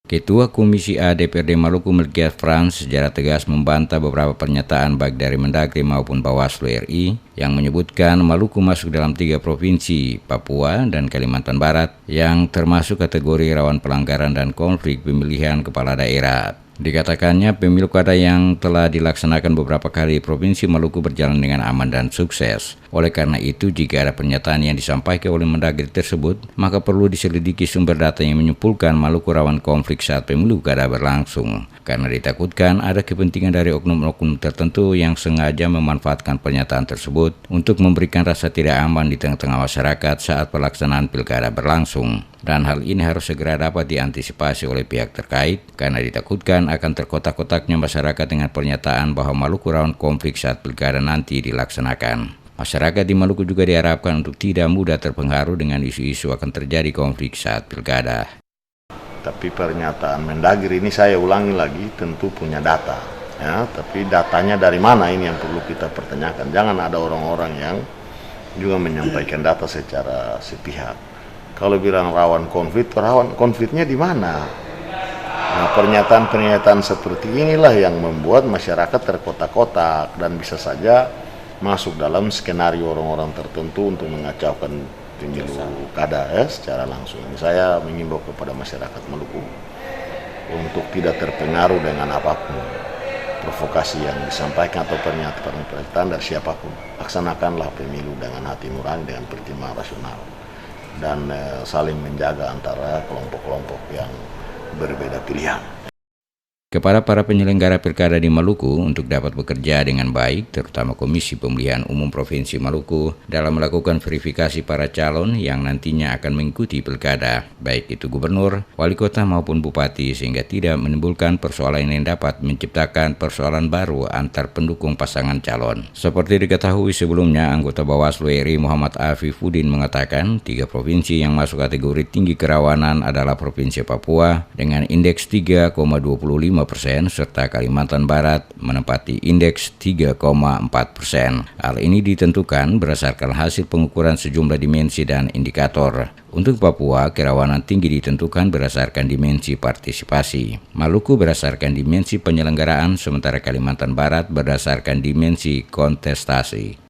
Ketua Komisi A DPRD Maluku Melkias Frans secara tegas membantah beberapa pernyataan baik dari Mendagri maupun Bawaslu RI yang menyebutkan Maluku masuk dalam 3 provinsi, Papua dan Kalimantan Barat, yang termasuk kategori rawan pelanggaran dan konflik pemilihan kepala daerah. Dikatakannya pemilu kada yang telah dilaksanakan beberapa kali di Provinsi Maluku berjalan dengan aman dan sukses. Oleh karena itu, jika ada pernyataan yang disampaikan oleh Mendagri tersebut, maka perlu diselidiki sumber data yang menyimpulkan Maluku rawan konflik saat pemilu kada berlangsung. Karena ditakutkan ada kepentingan dari oknum-oknum tertentu yang sengaja memanfaatkan pernyataan tersebut untuk memberikan rasa tidak aman di tengah-tengah masyarakat saat pelaksanaan pilkada berlangsung. Dan hal ini harus segera dapat diantisipasi oleh pihak terkait karena ditakutkan akan terkotak-kotaknya masyarakat dengan pernyataan bahwa Maluku rawan konflik saat pilkada nanti dilaksanakan. Masyarakat di Maluku juga diharapkan untuk tidak mudah terpengaruh dengan isu-isu akan terjadi konflik saat pilkada. Tapi pernyataan Mendagri ini saya ulangi lagi tentu punya data, ya. Tapi datanya dari mana ini yang perlu kita pertanyakan. Jangan ada orang-orang yang juga menyampaikan data secara sepihak. Kalau bilang rawan konfliknya di mana? Nah, pernyataan-pernyataan seperti inilah yang membuat masyarakat terkotak-kotak dan bisa saja masuk dalam skenario orang-orang tertentu untuk mengacaukan pemilu kada secara langsung. Saya mengimbau kepada masyarakat Maluku untuk tidak terpengaruh dengan apapun provokasi yang disampaikan atau pernyataan dari siapapun. Laksanakanlah pemilu dengan hati nurani, dengan pertimbangan rasional, dan saling menjaga antara kelompok-kelompok yang berbeda pilihan. Kepada para penyelenggara pilkada di Maluku untuk dapat bekerja dengan baik, terutama Komisi Pemilihan Umum Provinsi Maluku, dalam melakukan verifikasi para calon yang nantinya akan mengikuti pilkada, baik itu gubernur, wali kota maupun bupati, sehingga tidak menimbulkan persoalan yang dapat menciptakan persoalan baru antar pendukung pasangan calon. Seperti diketahui sebelumnya, anggota Bawaslu RI Muhammad Afifuddin mengatakan 3 provinsi yang masuk kategori tinggi kerawanan adalah Provinsi Papua dengan indeks 3,25% serta Kalimantan Barat menempati indeks 3,4%. Hal ini ditentukan berdasarkan hasil pengukuran sejumlah dimensi dan indikator. Untuk Papua, kerawanan tinggi ditentukan berdasarkan dimensi partisipasi. Maluku berdasarkan dimensi penyelenggaraan, sementara Kalimantan Barat berdasarkan dimensi kontestasi.